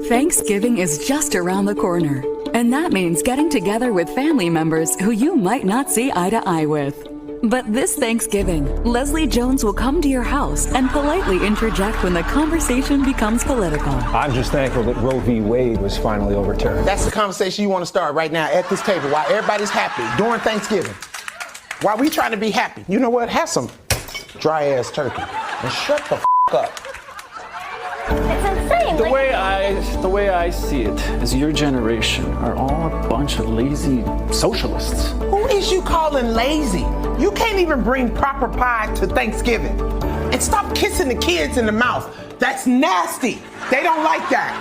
Thanksgiving is just around the corner, and that means getting together with family members who you might not see eye to eye with. But this Thanksgiving, Leslie Jones will come to your house and politely interject when the conversation becomes political. I'm just thankful that Roe v. Wade was finally overturned. That's the conversation you want to start right now at this table while everybody's happy during Thanksgiving. While we trying to be happy. You know what? Have some dry-ass turkey and shut the up. It's insane. The way I see it is your generation are all a bunch of lazy socialists. Who is you calling lazy? You can't even bring proper pie to Thanksgiving. And stop kissing the kids in the mouth. That's nasty. They don't like that.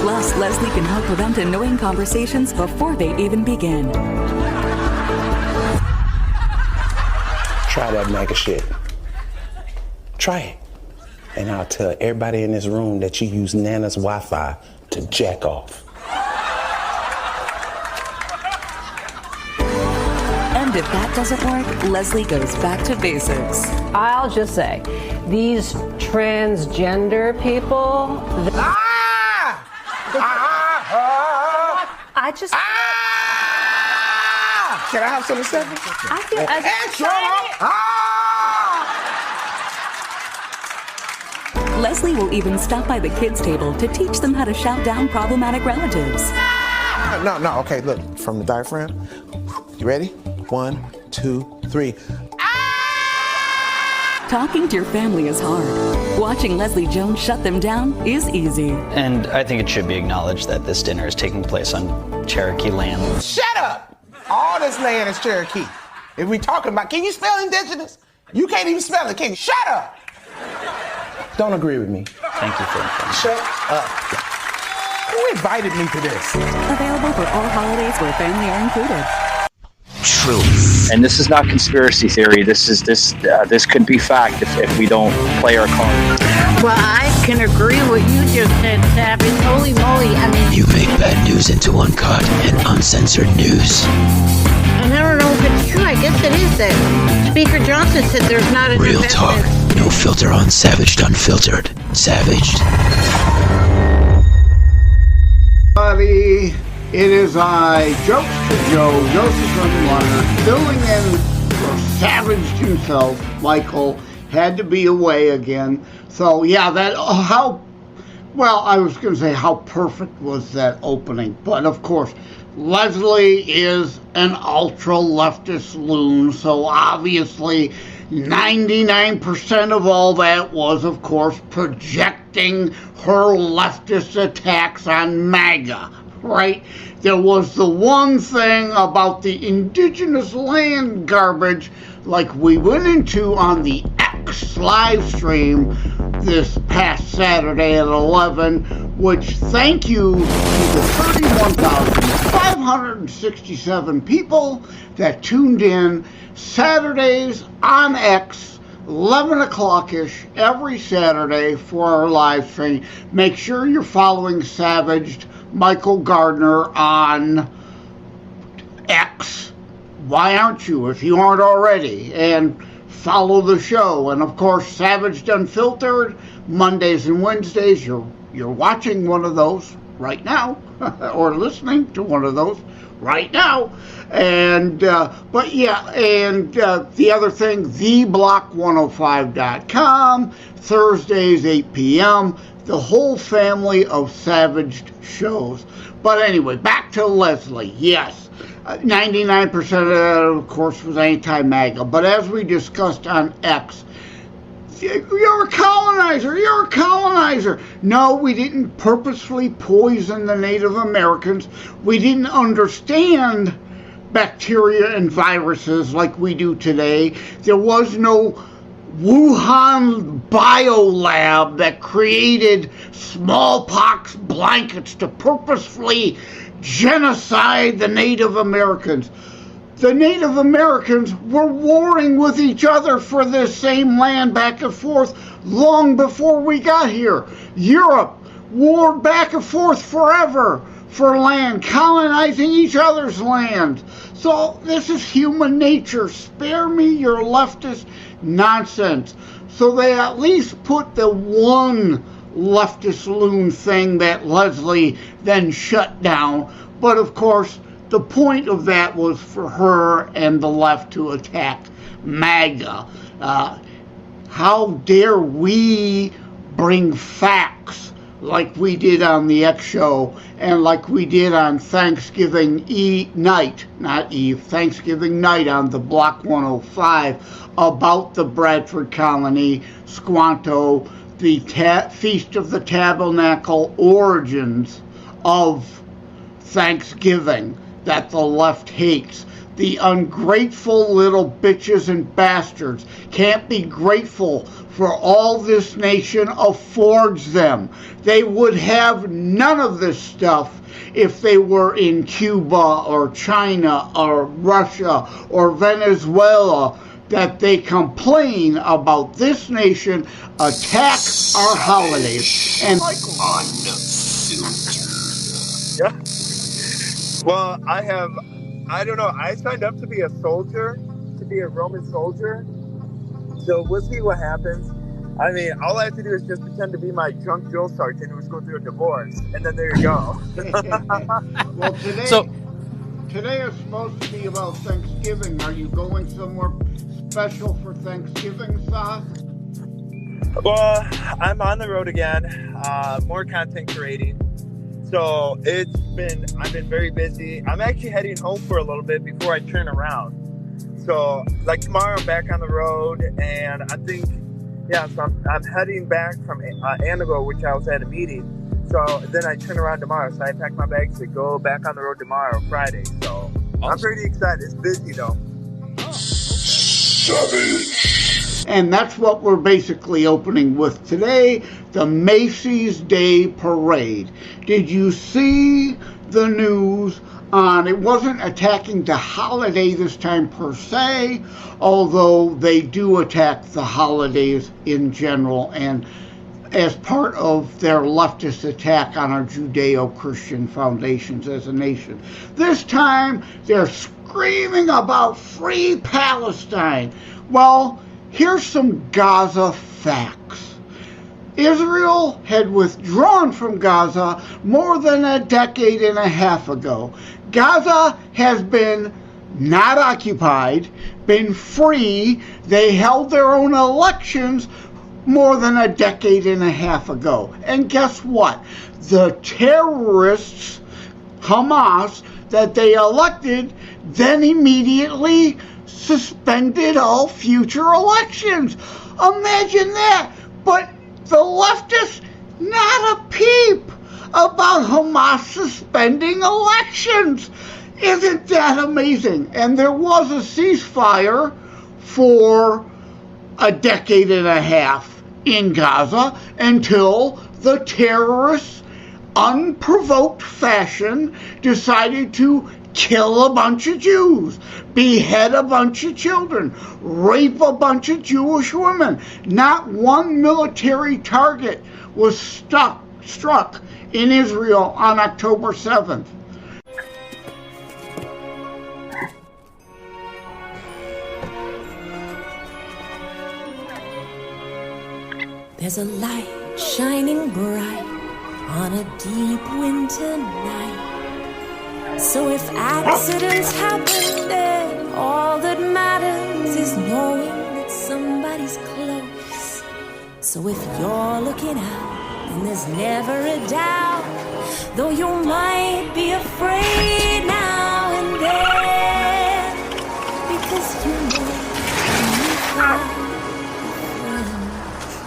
Plus, Leslie can help prevent annoying conversations before they even begin. Try that MAGA shit. Try it. And I'll tell everybody in this room that you use Nana's Wi-Fi to jack off. And if that doesn't work, Leslie goes back to basics. I'll just say, these transgender people... I just... Can I have some of seven? I feel... Leslie will even stop by the kids' table to teach them how to shout down problematic relatives. No, okay, look, from the diaphragm. You ready? 1, 2, 3. Talking to your family is hard. Watching Leslie Jones shut them down is easy. And I think it should be acknowledged that this dinner is taking place on Cherokee land. Shut up! All this land is Cherokee. If we talking about, can you spell indigenous? You can't even spell it, can you? Shut up! Don't agree with me. Thank you for informing. Shut up. Who invited me to this? Available for all holidays where family are included. Truth. And this is not conspiracy theory. This could be fact if we don't play our cards. Well, I can agree with what you just said, Savage. Holy moly, I mean... You make bad news into uncut and uncensored news. I never know if it's true. I guess it is that Speaker Johnson said there's not a... Real talk. No filter on Savaged Unfiltered. Savaged. Buddy, it is I, Jokester Joe, Joseph filling in for Savaged himself. Michael had to be away again. So, yeah, I was going to say how perfect was that opening. But, of course, Leslie is an ultra-leftist loon, so obviously 99% of all that was, of course, projecting her leftist attacks on MAGA, right? There was the one thing about the indigenous land garbage, like we went into on the X live stream this past Saturday at 11, which thank you to the 31,567 people that tuned in Saturdays on X, 11 o'clock-ish every Saturday for our live stream. Make sure you're following Savaged Michael Gardner on X. Why aren't you, if you aren't already? And follow the show. And, of course, Savaged Unfiltered, Mondays and Wednesdays. You're watching one of those right now, or listening to one of those right now. And, but yeah, and the other thing, theblock105.com, Thursdays, 8 p.m., the whole family of Savaged shows. But anyway, back to Leslie. Yes, 99% of that, of course, was anti-MAGA. But as we discussed on X, you're a colonizer, you're a colonizer. No, we didn't purposefully poison the Native Americans. We didn't understand bacteria and viruses like we do today. There was no Wuhan biolab that created smallpox blankets to purposefully genocide the Native Americans. The Native Americans were warring with each other for this same land back and forth long before we got here. Europe warred back and forth forever for land, colonizing each other's land. So this is human nature. Spare me your leftist nonsense. So they at least put the one leftist loon thing that Leslie then shut down. But of course, the point of that was for her and the left to attack MAGA. How dare we bring facts like we did on the X show and like we did on Thanksgiving Thanksgiving night on the Block 105 about the Bradford Colony, Squanto, the Feast of the Tabernacle origins of Thanksgiving that the left hates. The ungrateful little bitches and bastards can't be grateful for all this nation affords them. They would have none of this stuff if they were in Cuba or China or Russia or Venezuela, that they complain about this nation, attack our holidays. And yeah. Well, I don't know. I signed up to be a soldier, to be a Roman soldier. So we'll see what happens. I mean, all I have to do is just pretend to be my drunk drill sergeant who's going through a divorce, and then there you go. Well, today is supposed to be about Thanksgiving. Are you going somewhere special for Thanksgiving, Seth? Well, I'm on the road again, more content creating. So I've been very busy. I'm actually heading home for a little bit before I turn around. So like tomorrow I'm back on the road, and I think, so I'm heading back from Anago, which I was at a meeting. So then I turn around tomorrow. So I pack my bags to go back on the road tomorrow, Friday. So I'm pretty excited. It's busy though. And that's what we're basically opening with today, the Macy's Day Parade. Did you see the news on, it wasn't attacking the holiday this time per se, although they do attack the holidays in general and as part of their leftist attack on our Judeo-Christian foundations as a nation. This time, they're screaming about free Palestine. Well, here's some Gaza facts. Israel had withdrawn from Gaza more than a decade and a half ago. Gaza has been not occupied, been free. They held their own elections more than a decade and a half ago. And guess what? The terrorists, Hamas, that they elected, then immediately suspended all future elections. Imagine that. But the leftists, not a peep about Hamas suspending elections. Isn't that amazing? And there was a ceasefire for a decade and a half in Gaza until the terrorists, unprovoked fashion, decided to kill a bunch of Jews, behead a bunch of children, rape a bunch of Jewish women. Not one military target was struck in Israel on October 7th. There's a light shining bright on a deep winter night. So if accidents happen, then all that matters is knowing that somebody's close. So if you're looking out, then there's never a doubt, though you might be afraid now and then, because you know when you find a friend.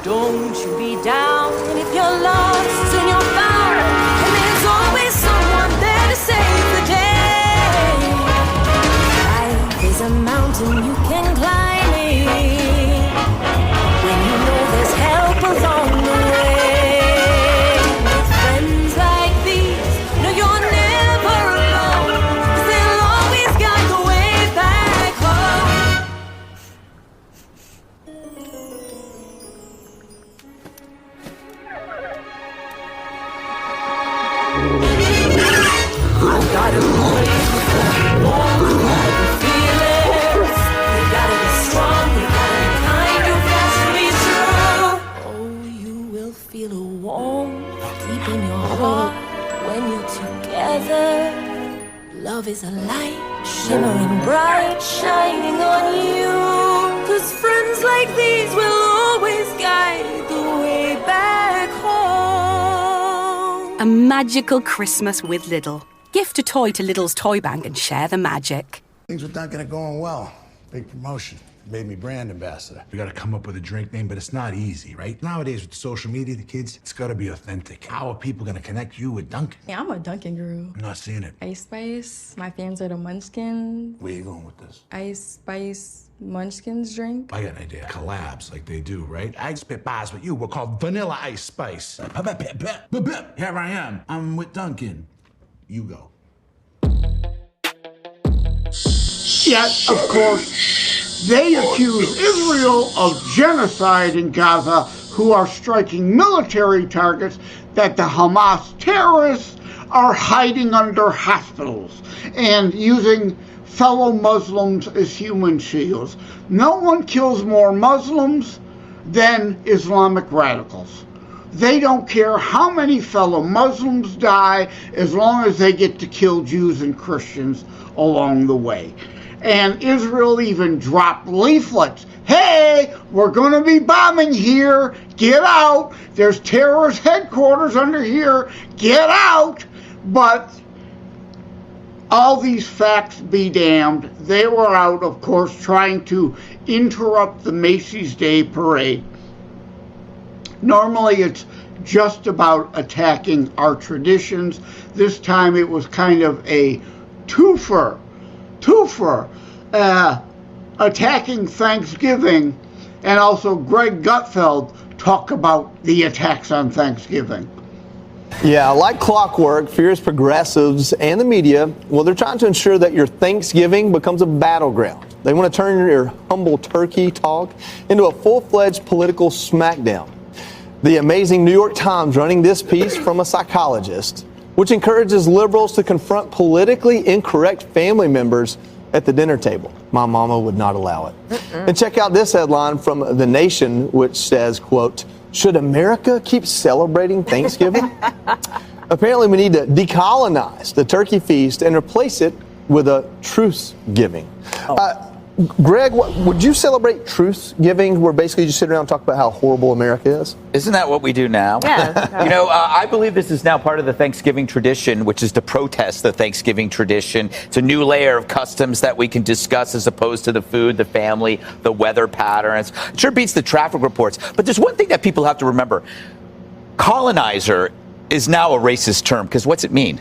Don't you be down, and if you're lost, soon you're found, and there's always someone there to save the day. Life is a mountain you can climb it, when you know there's help along the way. With friends like these, no, you're never alone, 'cause they'll always guide the way back home. I've got to break all the feelings. You gotta be strong, you gotta be kind, you gotta be true. Oh, you will feel a warm together. Love is a light, shimmering bright, shining on you. 'Cause friends like these will always guide the way back home. A magical Christmas with Lidl. Gift a toy to Lidl's Toy Bank and share the magic. Things with Dunkin' are going well. Big promotion. Made me brand ambassador. We gotta come up with a drink name, but it's not easy, right? Nowadays with social media, the kids, it's gotta be authentic. How are people gonna connect you with Dunkin'? Yeah, I'm a Dunkin' girl. I'm not seeing it. Ice Spice. My fans are the Munchkins. Where you going with this? Ice Spice Munchkins drink. I got an idea. Collabs like they do, right? I spit bars with you. We're called Vanilla Ice Spice. Here I am. I'm with Dunkin'. You go. Yet, of course, they accuse Israel of genocide in Gaza, who are striking military targets that the Hamas terrorists are hiding under hospitals and using fellow Muslims as human shields. No one kills more Muslims than Islamic radicals. They don't care how many fellow Muslims die as long as they get to kill Jews and Christians along the way. And Israel even dropped leaflets. Hey, we're going to be bombing here. Get out. There's terrorist headquarters under here. Get out. But all these facts be damned. They were out, of course, trying to interrupt the Macy's Day Parade. Normally it's just about attacking our traditions. This time it was kind of a twofer, attacking Thanksgiving, and also Greg Gutfeld talk about the attacks on Thanksgiving. Yeah, like clockwork, fierce progressives and the media, well, they're trying to ensure that your Thanksgiving becomes a battleground. They want to turn your humble turkey talk into a full-fledged political smackdown. The amazing New York Times running this piece from a psychologist, which encourages liberals to confront politically incorrect family members at the dinner table. My mama would not allow it. And check out this headline from The Nation, which says, quote, should America keep celebrating Thanksgiving? Apparently we need to decolonize the turkey feast and replace it with a truce giving. Greg, would you celebrate truce giving, where basically you just sit around and talk about how horrible America is? Isn't that what we do now? Yeah. You know, I believe this is now part of the Thanksgiving tradition, which is to protest the Thanksgiving tradition. It's a new layer of customs that we can discuss as opposed to the food, the family, the weather patterns. It sure beats the traffic reports. But there's one thing that people have to remember. Colonizer is now a racist term, because what's it mean?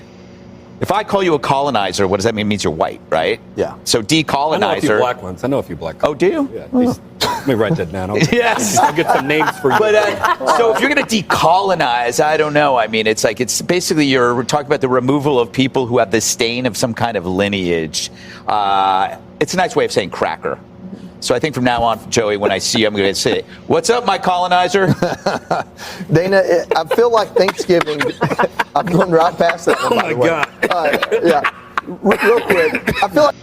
If I call you a colonizer, what does that mean? It means you're white, right? Yeah. So decolonizer. I know a few black ones. Oh, do you? Yeah. Let me write that down. Yes. I'll get some names for you. But so if you're going to decolonize, I don't know. I mean, it's basically we're talking about the removal of people who have the stain of some kind of lineage. It's a nice way of saying cracker. So I think from now on, Joey, when I see you, I'm going to say, what's up, my colonizer? Dana, I feel like Thanksgiving, I'm going right past that one, oh, my God. Yeah, real quick. I feel like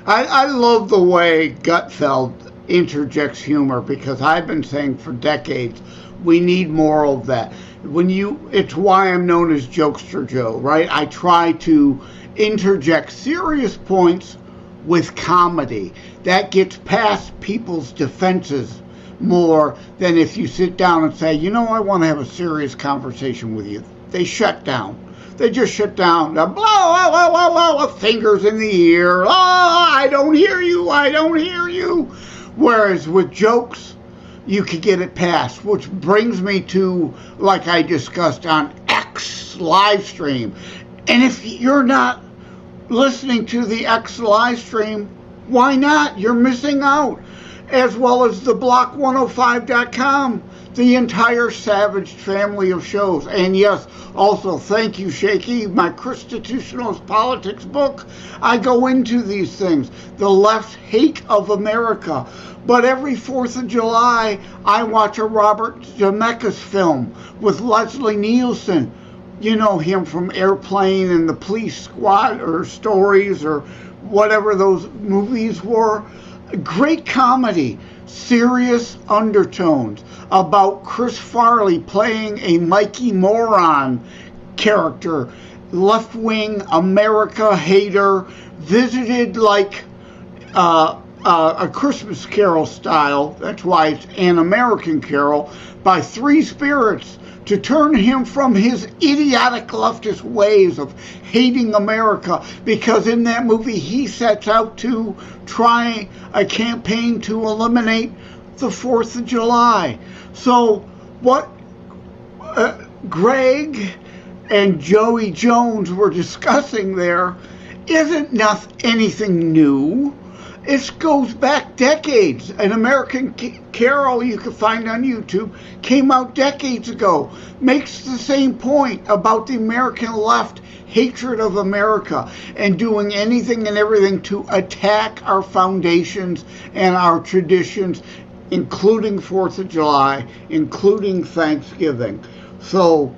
I love the way Gutfeld interjects humor, because I've been saying for decades, we need more of that. It's why I'm known as Jokester Joe, right? I try to interject serious points with comedy. That gets past people's defenses more than if you sit down and say, you know, I want to have a serious conversation with you. They shut down. They just shut down. Blah, blah, blah, blah, blah, fingers in the ear. Oh, I don't hear you. I don't hear you. Whereas with jokes, you could get it past, which brings me to, like I discussed on X live stream. And if you're not listening to the X live stream, why not? You're missing out. As well as the Block105.com, the entire Savaged family of shows. And yes, also thank you, Shaky, my Constitutionalist Politics book. I go into these things. The left's hate of America. But every 4th of July, I watch a Robert Zemeckis film with Leslie Nielsen. You know him from Airplane and the Police Squad or Stories or whatever those movies were. Great comedy, serious undertones about Chris Farley playing a Mikey Moron character left-wing America hater visited like a Christmas Carol style, that's why it's an American Carol, by three spirits to turn him from his idiotic leftist ways of hating America, because in that movie he sets out to try a campaign to eliminate the 4th of July. So what Greg and Joey Jones were discussing there isn't anything new. It goes back decades. An American Carol you can find on YouTube came out decades ago, makes the same point about the American left hatred of America and doing anything and everything to attack our foundations and our traditions, including 4th of July, including Thanksgiving. So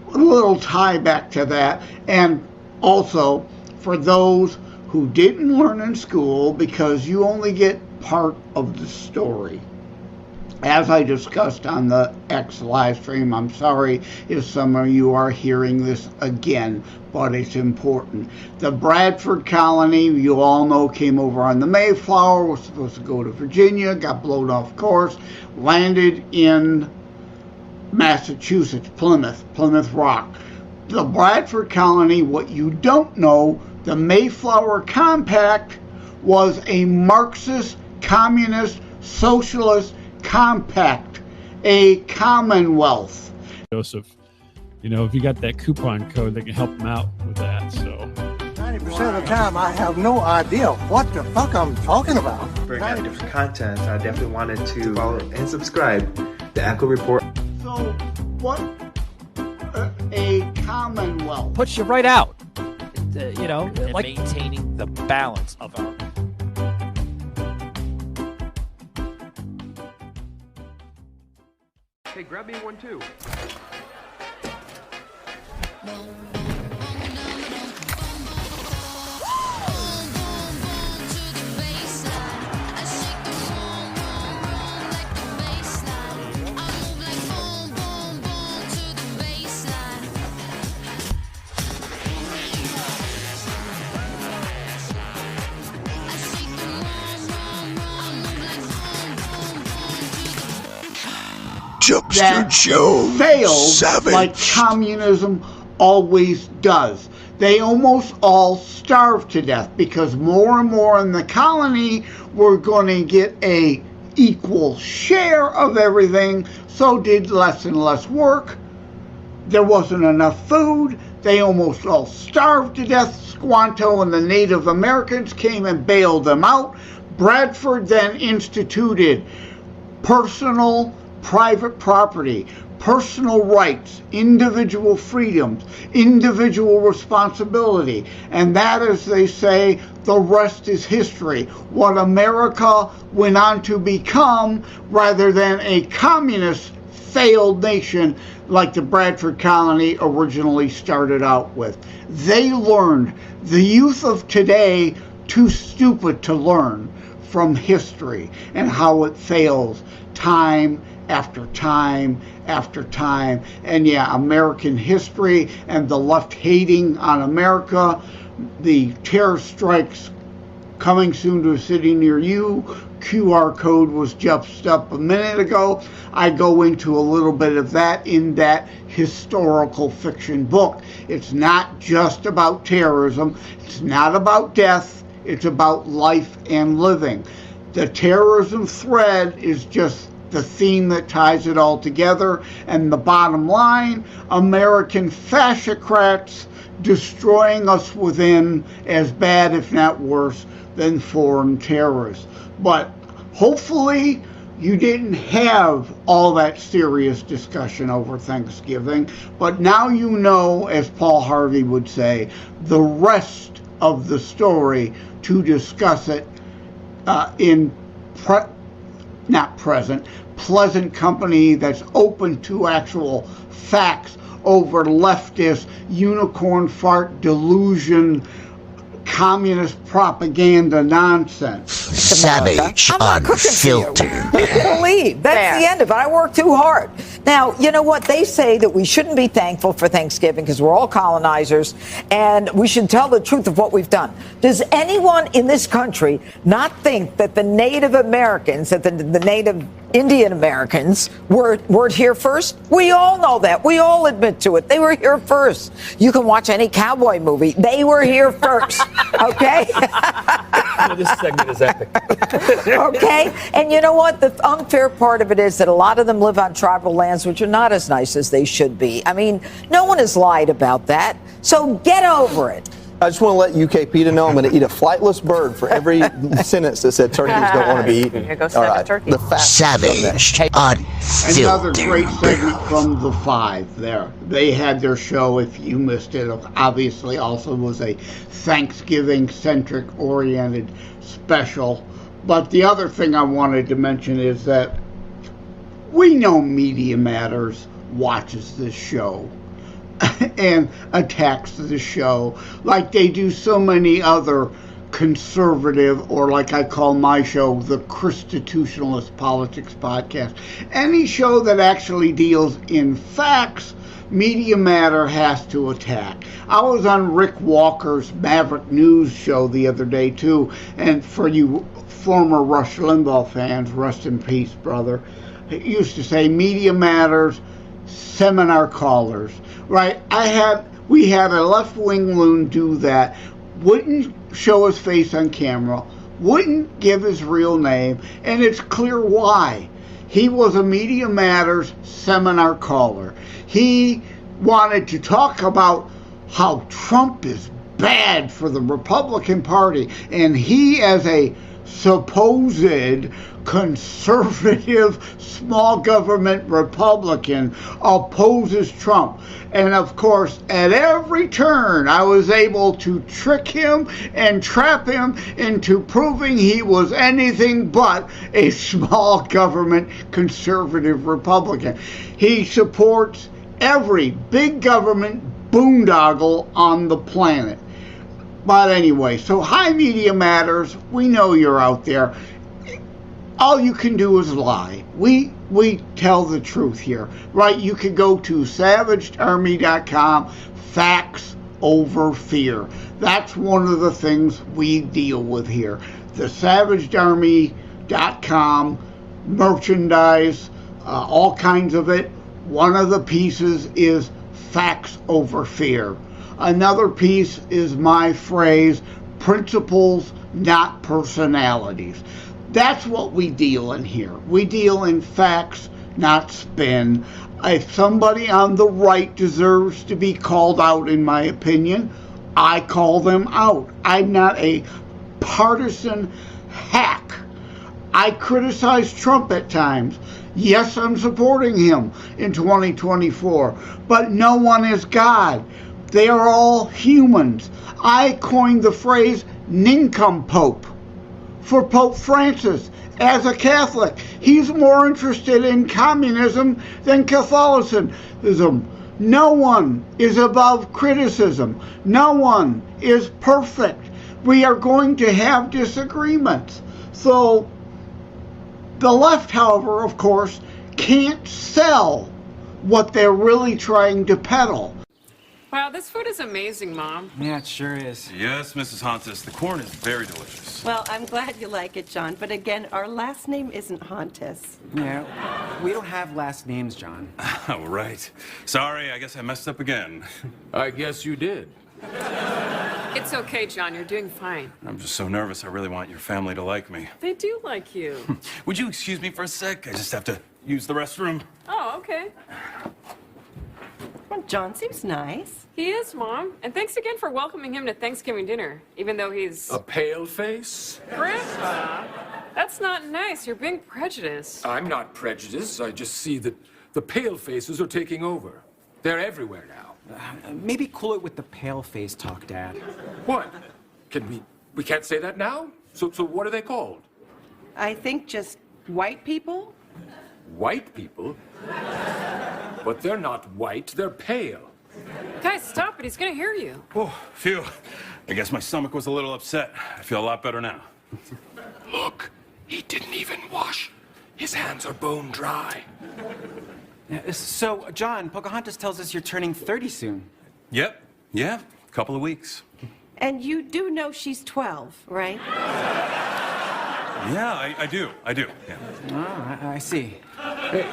a little tie back to that. And also for those who didn't learn in school, because you only get part of the story. As I discussed on the X live stream, I'm sorry if some of you are hearing this again, but it's important. The Bradford colony, you all know, came over on the Mayflower, was supposed to go to Virginia, got blown off course, landed in Massachusetts, Plymouth Rock. The Bradford colony, what you don't know, the Mayflower Compact was a Marxist, communist, socialist compact, a commonwealth. Joseph, you know, if you got that coupon code, they can help them out with that. So 90% of the time, I have no idea what the fuck I'm talking about. For kind of different content, I definitely wanted to follow and subscribe to Echo Report. So what a commonwealth puts you right out. You know, and like maintaining the balance of our. Hey, grab me one too. Jokester Joe failed Savage. Like communism always does. They almost all starved to death because more and more in the colony were going to get a equal share of everything, so did less and less work. There wasn't enough food. They almost all starved to death. Squanto and the Native Americans came and bailed them out. Bradford then instituted personal private property, personal rights, individual freedoms, individual responsibility. And that, as they say, the rest is history. What America went on to become, rather than a communist failed nation like the Bradford colony originally started out with. They learned. The youth of today, too stupid to learn from history and how it fails time after time after time. And yeah, American history and the left hating on America, the terror strikes coming soon to a city near you. QR code was just up a minute ago. I go into a little bit of that in that historical fiction book. It's not just about terrorism. It's not about death. It's about life and living. The terrorism thread is just the theme that ties it all together. And the bottom line, American fascocrats destroying us within as bad, if not worse, than foreign terrorists. But hopefully you didn't have all that serious discussion over Thanksgiving. But now you know, as Paul Harvey would say, the rest of the story to discuss it in pleasant company that's open to actual facts over leftist, unicorn fart delusion, communist propaganda nonsense. Savage Unfiltered. Believe that's the end of it. I work too hard. Now, you know what? They say that we shouldn't be thankful for Thanksgiving because we're all colonizers, and we should tell the truth of what we've done. Does anyone in this country not think that the Native Americans, that the Native Indian Americans were here first? We all know that. We all admit to it. They were here first. You can watch any cowboy movie. They were here first. Okay? This segment is epic. Okay? And you know what? The unfair part of it is that a lot of them live on tribal lands, which are not as nice as they should be. I mean, no one has lied about that. So get over it. I just want to let UK PETA know I'm going to eat a flightless bird for every sentence that said turkeys don't want to be eaten. Here goes All Savage right. Turkey. The facts. Savage. Another Unfiltered. great segment from the Five there. They had their show, if you missed it, obviously also was a Thanksgiving-centric oriented special. But the other thing I wanted to mention is that we know Media Matters watches this show and attacks the show like they do so many other conservative, or like I call my show, the Constitutionalist Politics Podcast. Any show that actually deals in facts, Media Matter has to attack. I was on Rick Walker's Maverick News show the other day too, and for you former Rush Limbaugh fans, rest in peace, brother, he used to say Media Matters, seminar callers. Right, we had a left-wing loon do that, wouldn't show his face on camera, wouldn't give his real name, and it's clear why. He was a Media Matters seminar caller. He wanted to talk about how Trump is bad for the Republican Party, and he, as a supposed conservative small government Republican, opposes Trump. And of course, at every turn, I was able to trick him and trap him into proving he was anything but a small government conservative Republican. He supports every big government boondoggle on the planet. But anyway, so hi Media Matters, we know you're out there. All you can do is lie. We tell the truth here, right? You can go to savagedarmy.com, facts over fear. That's one of the things we deal with here. The savagedarmy.com merchandise, all kinds of it. One of the pieces is facts over fear. Another piece is my phrase, principles, not personalities. That's what we deal in here. We deal in facts, not spin. If somebody on the right deserves to be called out, in my opinion, I call them out. I'm not a partisan hack. I criticize Trump at times. Yes, I'm supporting him in 2024, but no one is God. They are all humans. I coined the phrase nincompoop for Pope Francis. As a Catholic, he's more interested in communism than Catholicism. No one is above criticism. No one is perfect. We are going to have disagreements. So the left, however, of course, can't sell what they're really trying to peddle. Wow, this food is amazing, Mom. Yeah, it sure is. Yes, Mrs. Hontus, the corn is very delicious. Well, I'm glad you like it, John. But again, our last name isn't Hontus. Yeah, we don't have last names, John. Oh, right. Sorry, I guess I messed up again. I guess you did. It's okay, John. You're doing fine. I'm just so nervous. I really want your family to like me. They do like you. Would you excuse me for a sec? I just have to use the restroom. Oh, okay. Well, John seems nice. He is, Mom. And thanks again for welcoming him to Thanksgiving dinner, even though he's... A pale face? Grandpa, that's not nice. You're being prejudiced. I'm not prejudiced. I just see that the pale faces are taking over. They're everywhere now. Maybe cool it with the pale face talk, Dad. What? We can't say that now? So what are they called? I think just white people. White people? But they're not white, they're pale. Guys, stop it. He's going to hear you. Oh, phew. I guess my stomach was a little upset. I feel a lot better now. Look, he didn't even wash. His hands are bone dry. So, John, Pocahontas tells us you're turning 30 soon. Yep. Yeah. Couple of weeks. And you do know she's 12, right? Yeah, I do. Yeah. Oh, I see. Hey,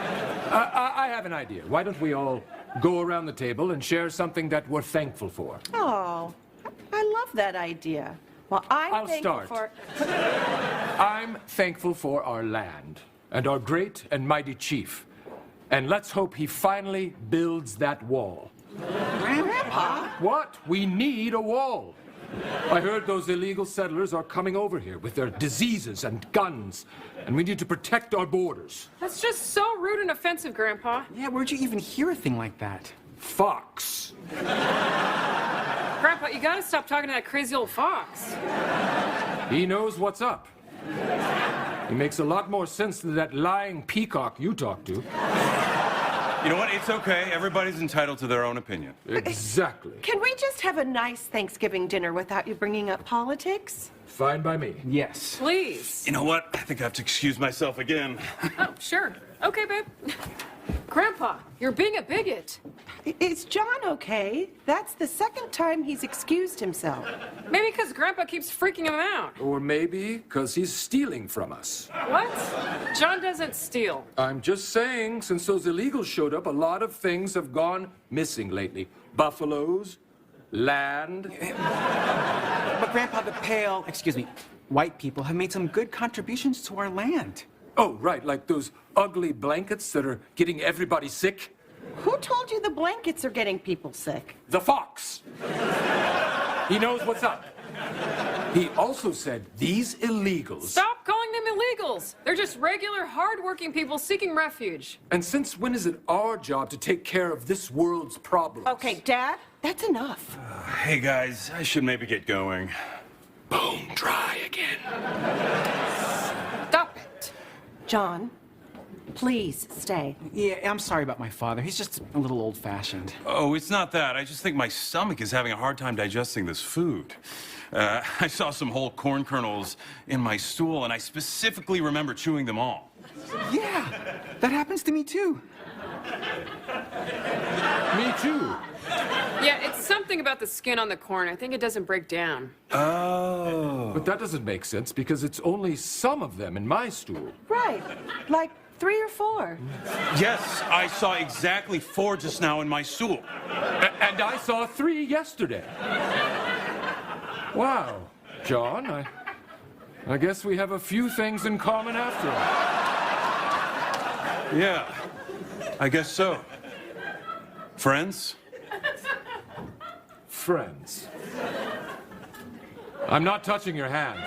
I have an idea. Why don't we all go around the table and share something that we're thankful for? Oh, I love that idea. Well, I'll thankful start. for... I'm thankful for our land and our great and mighty chief. And let's hope he finally builds that wall. Grandpa? What? We need a wall. I heard those illegal settlers are coming over here with their diseases and guns, and we need to protect our borders. That's just so rude and offensive, Grandpa. Yeah, where'd you even hear a thing like that? Fox. Grandpa, you gotta stop talking to that crazy old fox. He knows what's up. He makes a lot more sense than that lying peacock you talk to. You know what? It's okay. Everybody's entitled to their own opinion. Exactly. Can we just have a nice Thanksgiving dinner without you bringing up politics? Fine by me. Yes. Please. You know what? I think I have to excuse myself again. Oh, sure. Okay, babe. Grandpa, you're being a bigot. Is John okay? That's the second time he's excused himself. Maybe because Grandpa keeps freaking him out. Or maybe because he's stealing from us. What? John doesn't steal. I'm just saying, since those illegals showed up, a lot of things have gone missing lately. Buffaloes, land. But Grandpa, the white people have made some good contributions to our land. Oh, right, like those ugly blankets that are getting everybody sick. Who told you the blankets are getting people sick? The fox. He knows what's up. He also said these illegals... Stop calling them illegals. They're just regular, hardworking people seeking refuge. And since when is it our job to take care of this world's problems? Okay, Dad, that's enough. Hey, guys, I should maybe get going. Bone dry again. Stop it. John, please stay. Yeah, I'm sorry about my father. He's just a little old-fashioned. Oh, it's not that. I just think my stomach is having a hard time digesting this food. I saw some whole corn kernels in my stool, and I specifically remember chewing them all. Yeah, that happens to me, too. Me too. Yeah, it's something about the skin on the corn. I think it doesn't break down. Oh. But that doesn't make sense because it's only some of them in my stool. Right, like 3 or 4. Yes, I saw exactly 4 just now in my stool. And I saw 3 yesterday. Wow, John, I guess we have a few things in common after all. Yeah, I guess so. Friends? Friends. I'm not touching your hand.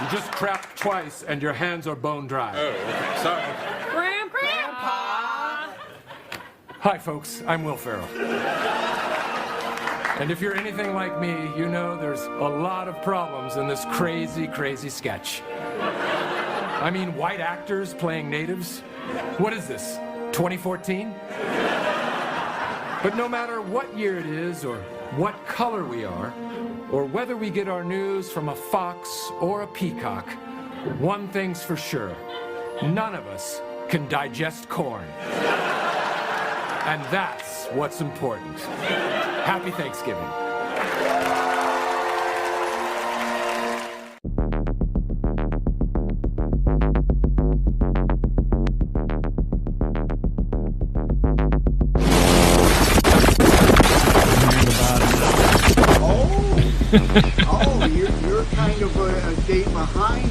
You just crapped twice and your hands are bone dry. Oh, okay. Sorry. Grandpa! Hi, folks. I'm Will Ferrell. And if you're anything like me, you know there's a lot of problems in this crazy, crazy sketch. I mean, white actors playing natives? What is this, 2014? But no matter what year it is, or what color we are, or whether we get our news from a fox or a peacock, one thing's for sure. None of us can digest corn. And that's what's important. Happy Thanksgiving. Oh, you're kind of a day behind.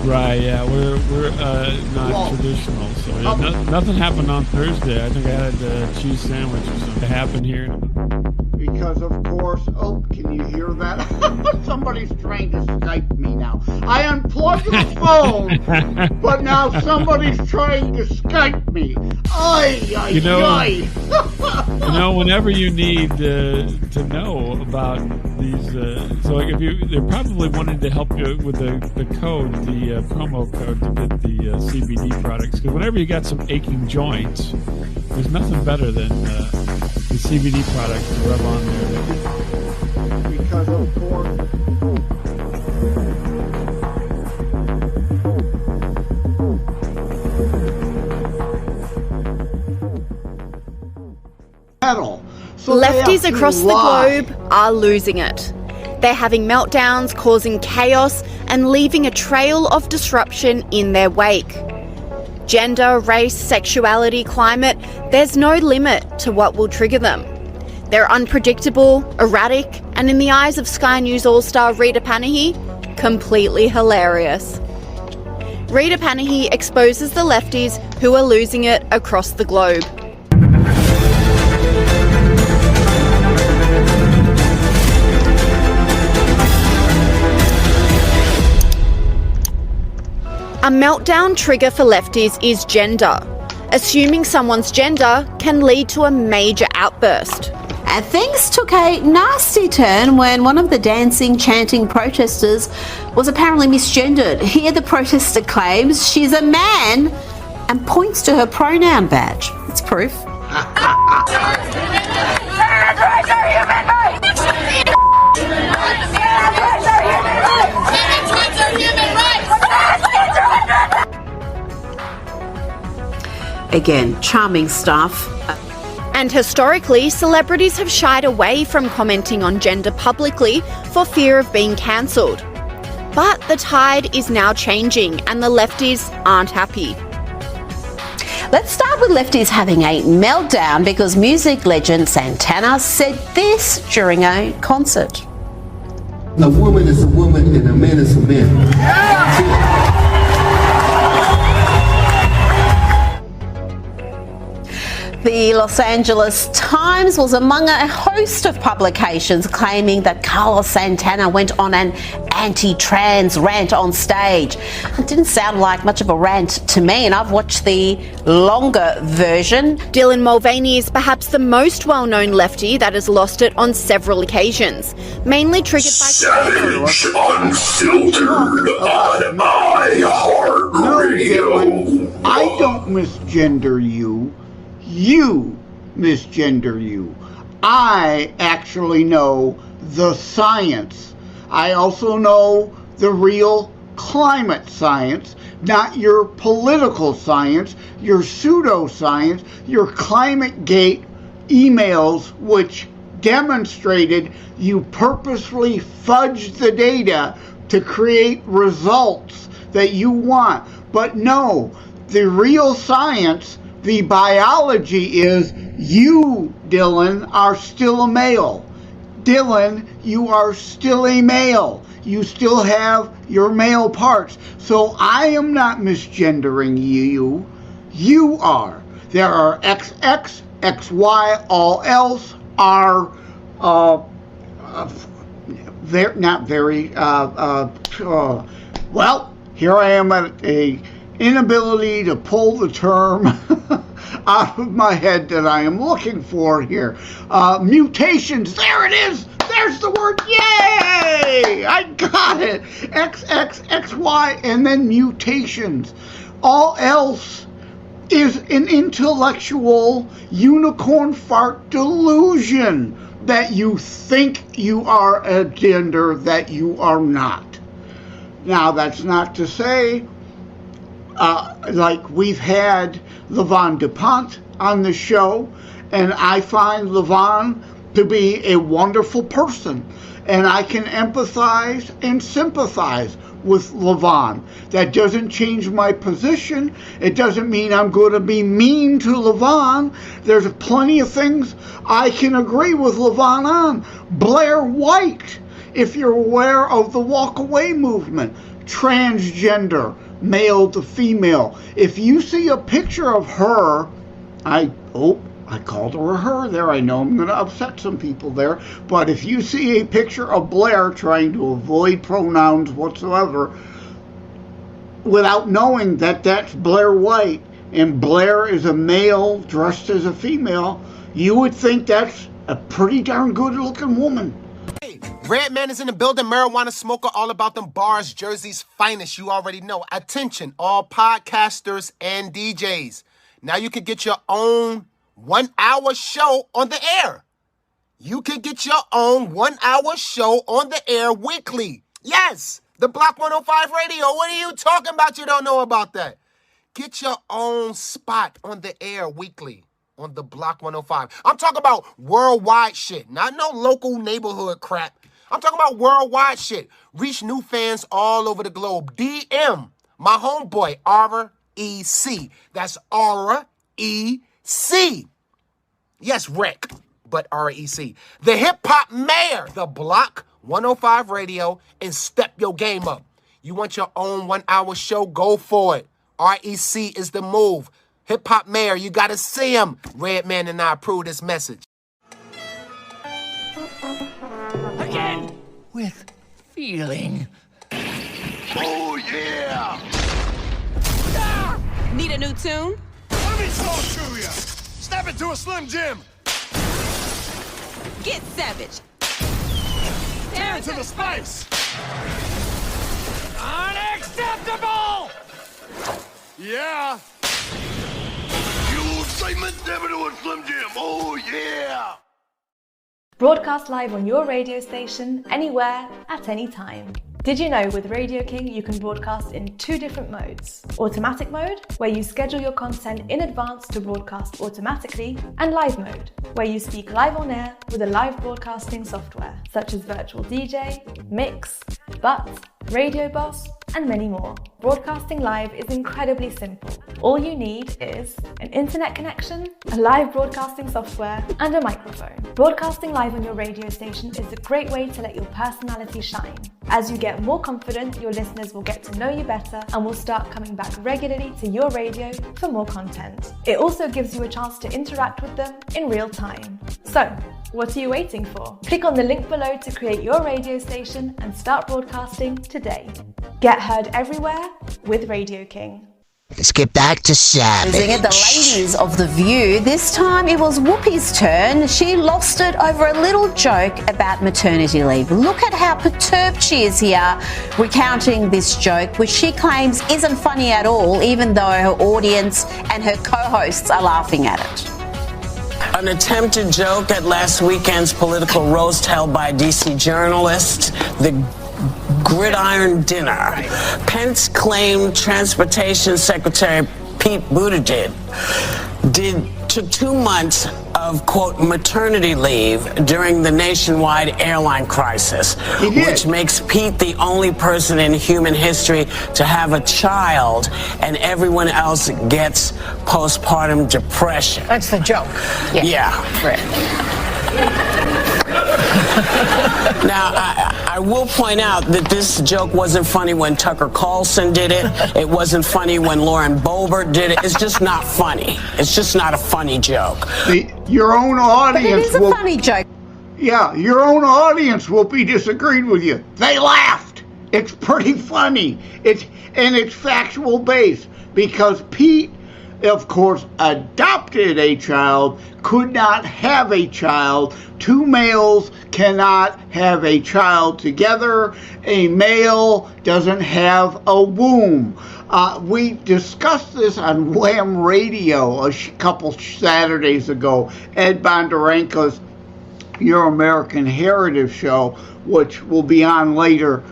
Right, yeah, we're not traditional, so yeah, nothing happened on Thursday. I think I had a cheese sandwich or something happen here. Because, of course, can you hear that? Somebody's trying to Skype me now. I unplugged the phone, but now somebody's trying to Skype me. You know, whenever you need to know about these, so like they're probably wanting to help you with the code, the promo code to get the CBD products. Because whenever you got some aching joints, there's nothing better than the CBD products to rub on there. Because of course. Lefties across the globe are losing it. They're having meltdowns, causing chaos, and leaving a trail of disruption in their wake. Gender, race, sexuality, climate, there's no limit to what will trigger them. They're unpredictable, erratic, and in the eyes of Sky News All-Star Rita Panahi, completely hilarious. Rita Panahi exposes the lefties who are losing it across the globe. A meltdown trigger for lefties is gender. Assuming someone's gender can lead to a major outburst. And things took a nasty turn when one of the dancing, chanting protesters was apparently misgendered. Here the protester claims she's a man and points to her pronoun badge. It's proof. Again, charming stuff. And historically, celebrities have shied away from commenting on gender publicly for fear of being cancelled. But the tide is now changing and the lefties aren't happy. Let's start with lefties having a meltdown because music legend Santana said this during a concert. A woman is a woman and a man is a man. The Los Angeles Times was among a host of publications claiming that Carlos Santana went on an anti-trans rant on stage. It didn't sound like much of a rant to me, and I've watched the longer version. Dylan Mulvaney is perhaps the most well-known lefty that has lost it on several occasions, mainly triggered by... Savage Unfiltered on iHeartRadio. I don't misgender you. You misgender you. I actually know the science. I also know the real climate science, not your political science, your pseudoscience, your ClimateGate emails, which demonstrated you purposely fudged the data to create results that you want. But no, the real science, the biology is you, Dylan, are still a male. Dylan, you are still a male. You still have your male parts. So I am not misgendering you. You are. There are XX, XY, all else are not very, well, here I am at a inability to pull the term out of my head that I am looking for here. Mutations, there it is! There's the word, yay! I got it! XX, XY, and then mutations. All else is an intellectual unicorn fart delusion that you think you are a gender that you are not. Now, that's not to say like we've had LaVon DuPont on the show, and I find LaVon to be a wonderful person, and I can empathize and sympathize with LaVon. That doesn't change my position. It doesn't mean I'm going to be mean to LaVon. There's plenty of things I can agree with LaVon on. Blair White, if you're aware of the walk away movement, transgender, male to female. If you see a picture of her, I called her a her there. I know I'm going to upset some people there. But if you see a picture of Blair trying to avoid pronouns whatsoever, without knowing that that's Blair White, and Blair is a male dressed as a female, you would think that's a pretty darn good looking woman. Redman is in the building, marijuana smoker, all about them bars, Jersey's finest, you already know. Attention, all podcasters and DJs. Now you can get your own 1 hour show on the air. You can get your own 1 hour show on the air weekly. Yes, the Block 105 Radio. What are you talking about? You don't know about that. Get your own spot on the air weekly. on the Block 105. I'm talking about worldwide shit, not no local neighborhood crap. I'm talking about worldwide shit. Reach new fans all over the globe. DM my homeboy, Aura EC. That's Aura EC. Yes, Rick, but REC. The hip-hop mayor, the Block 105 Radio, and step your game up. You want your own 1 hour show? Go for it. REC is the move. Hip-hop mayor, you gotta see him. Redman and I approve this message. Again, with feeling. Oh, yeah! Need a new tune? Let me talk to you! Snap it to a Slim Jim! Get savage. Tear to the spice! Unacceptable! Yeah! You excitement, snap it to a Slim Jim! Oh, yeah! Broadcast live on your radio station, anywhere, at any time. Did you know with Radio King you can broadcast in 2 different modes? Automatic mode, where you schedule your content in advance to broadcast automatically, and live mode, where you speak live on air with a live broadcasting software, such as Virtual DJ, Mix, Butt, Radio Boss, and many more. Broadcasting live is incredibly simple. All you need is an internet connection, a live broadcasting software, and a microphone. Broadcasting live on your radio station is a great way to let your personality shine. As you get more confident, your listeners will get to know you better and will start coming back regularly to your radio for more content. It also gives you a chance to interact with them in real time. So, what are you waiting for? Click on the link below to create your radio station and start broadcasting today. Get heard everywhere with Radio King. Let's get back to Savage. Losing it, the ladies of The View. This time it was Whoopi's turn. She lost it over a little joke about maternity leave. Look at how perturbed she is here, recounting this joke, which she claims isn't funny at all, even though her audience and her co-hosts are laughing at it. An attempted joke at last weekend's political roast held by a DC journalist, the Gridiron Dinner. Pence claimed Transportation Secretary Pete Buttigieg took 2 months of, quote, maternity leave during the nationwide airline crisis, which makes Pete the only person in human history to have a child, and everyone else gets postpartum depression. That's the joke. Yeah. Now, I will point out that this joke wasn't funny when Tucker Carlson did it. It wasn't funny when Lauren Boebert did it. It's just not funny. It's just not a funny joke. Your own audience But it is a funny joke. Yeah, your own audience will be disagreed with you. They laughed. It's pretty funny. It's factual based because Pete, of course, adopted a child, could not have a child. 2 males cannot have a child together. A male doesn't have a womb. We discussed this on Wham Radio a couple Saturdays ago. Ed Bondarenka's Your American Heritage show, which will be on later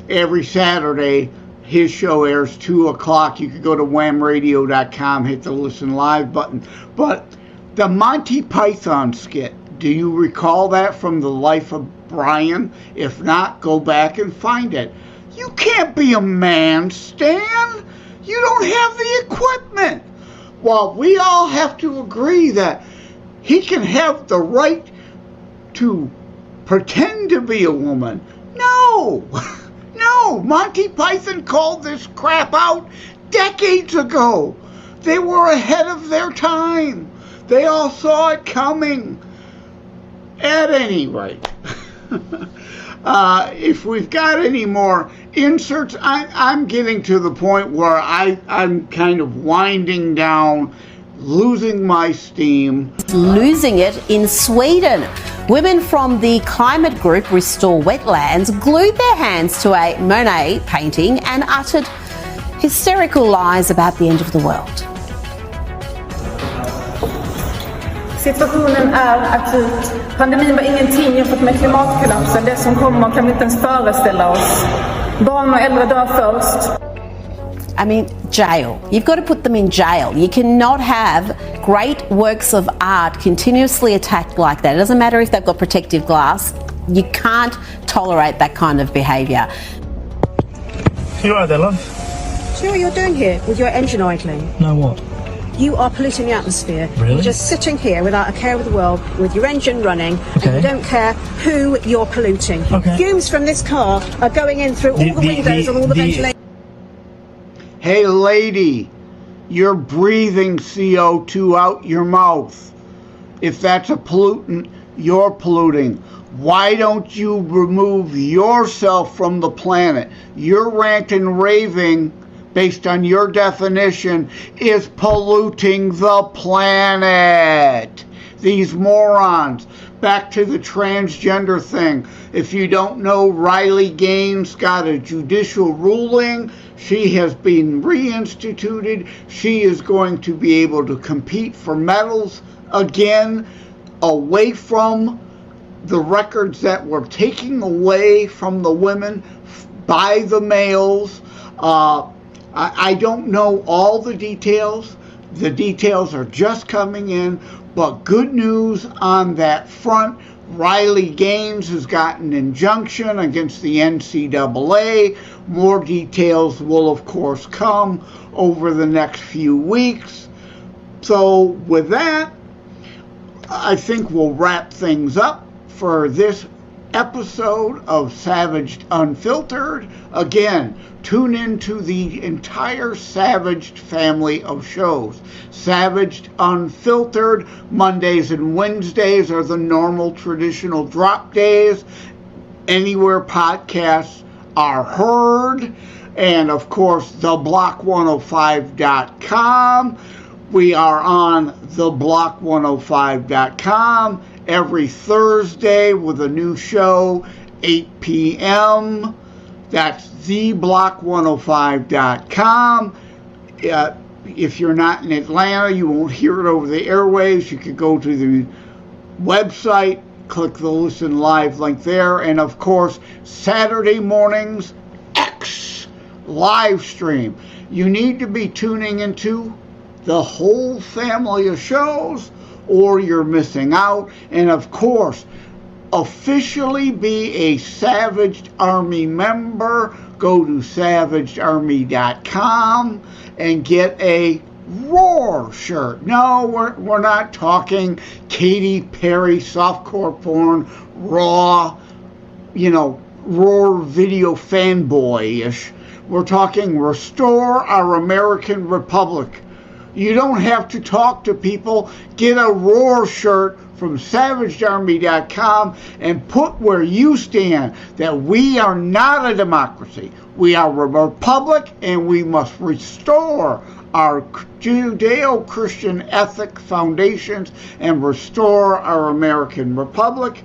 every Saturday. His show airs 2 o'clock. You could go to whamradio.com, hit the listen live button. But the Monty Python skit, do you recall that from the life of Brian? If not, go back and find it. You can't be a man, Stan. You don't have the equipment. Well, we all have to agree that he can have the right to pretend to be a woman. No. No, Monty Python called this crap out decades ago. They were ahead of their time. They all saw it coming. At any rate, if we've got any more inserts, I'm getting to the point where I'm kind of winding down, losing my steam. Losing it in Sweden. Women from the climate group Restore Wetlands glued their hands to a Monet painting and uttered hysterical lies about the end of the world. Situationen är akut. Pandemin var ingenting jämfört med klimatkollapsen. Det som kommer kan vi inte ens föreställa oss. Barn och äldre dör först. I mean, jail. You've got to put them in jail. You cannot have great works of art continuously attacked like that. It doesn't matter if they've got protective glass. You can't tolerate that kind of behaviour. You all right there, love? Do you know what you're doing here with your engine idling? No, what? You are polluting the atmosphere. Really? You're just sitting here without a care of the world, with your engine running, Okay. and you don't care who you're polluting. Okay. Fumes from this car are going in through all the windows and all the ventilation. Hey lady, you're breathing CO2 out your mouth. If that's a pollutant, you're polluting. Why don't you remove yourself from the planet? Your rant and raving, based on your definition, is polluting the planet. These morons. Back to the transgender thing. If you don't know, Riley Gaines got a judicial ruling. She has been reinstituted. She is going to be able to compete for medals again, away from the records that were taken away from the women by the males. I don't know all the details. The details are just coming in, but good news on that front. Riley Gaines has gotten an injunction against the NCAA. More details will, of course, come over the next few weeks. So with that, I think we'll wrap things up for this episode of Savaged Unfiltered. Again, tune into the entire Savaged family of shows. Savaged Unfiltered, Mondays and Wednesdays are the normal traditional drop days. Anywhere podcasts are heard. And of course, theblock105.com. We are on theblock105.com every Thursday with a new show, 8 p.m. That's theblock105.com. If you're not in Atlanta, you won't hear it over the airwaves. You can go to the website, click the Listen Live link there. And of course, Saturday mornings, X live stream. You need to be tuning into the whole family of shows, or you're missing out. And of course, officially be a Savaged Army member. Go to savagedarmy.com and get a Roar shirt. No, we're not talking Katy Perry softcore porn, raw, Roar video fanboy-ish. We're talking Restore Our American Republic. You don't have to talk to people. Get a Roar shirt from savagedarmy.com and put where you stand, that we are not a democracy. We are a republic, and we must restore our Judeo-Christian ethic foundations and restore our American republic.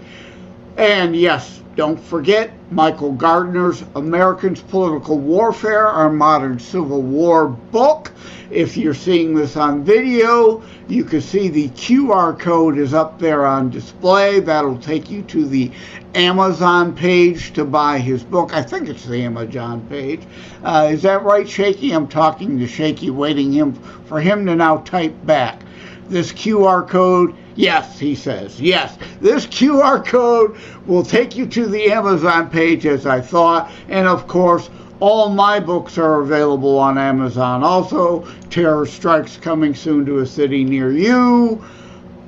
And yes, don't forget Michael Gardner's Americans Political Warfare, our Modern Civil War book. If you're seeing this on video, you can see the QR code is up there on display. That'll take you to the Amazon page to buy his book. I think it's the Amazon page. Is that right, Shaky? I'm talking to Shaky, waiting for him to now type back. This QR code, yes, he says, yes. This QR code will take you to the Amazon page, as I thought. And of course, all my books are available on Amazon also. Terror Strikes Coming Soon to a City Near You.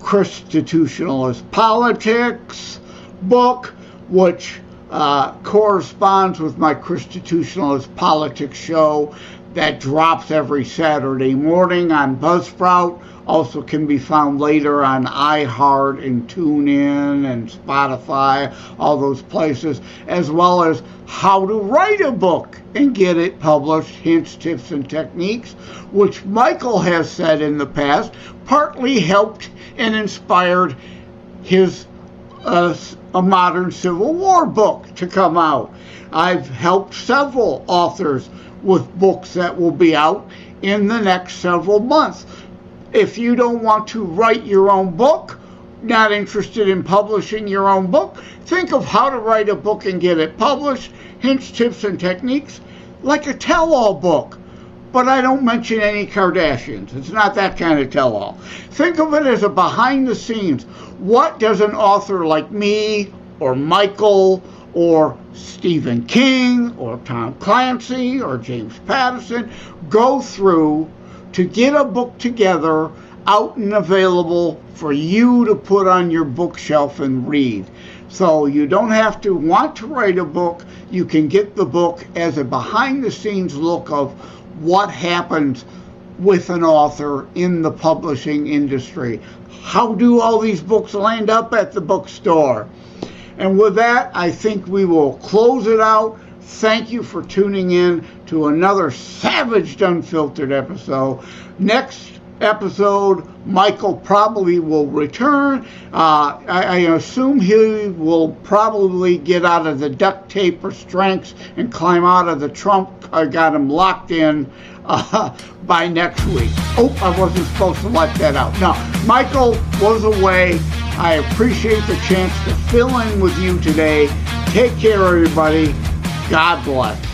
Constitutionalist Politics book, which corresponds with my Constitutionalist Politics show that drops every Saturday morning on Buzzsprout. Also can be found later on iHeart and TuneIn and Spotify, all those places, as well as How to Write a Book and Get It Published, Hints, Tips, and Techniques, which Michael has said in the past partly helped and inspired his A Modern Civil War book to come out. I've helped several authors with books that will be out in the next several months. If you don't want to write your own book, not interested in publishing your own book, think of How to Write a Book and Get It Published, Hints, Tips, and Techniques, like a tell-all book. but I don't mention any Kardashians. It's not that kind of tell-all. Think of it as a behind the scenes. What does an author like me or Michael or Stephen King or Tom Clancy or James Patterson go through to get a book together, out and available for you to put on your bookshelf and read? So you don't have to want to write a book. You can get the book as a behind-the-scenes look of what happens with an author in the publishing industry. How do all these books land up at the bookstore? And with that, I think we will close it out. Thank you for tuning in to another Savaged Unfiltered episode. Next episode, Michael probably will return. I assume he will probably get out of the duct tape restraints and climb out of the trunk. I got him locked in by next week. Oh, I wasn't supposed to let that out. No, Michael was away. I appreciate the chance to fill in with you today. Take care, everybody. God bless.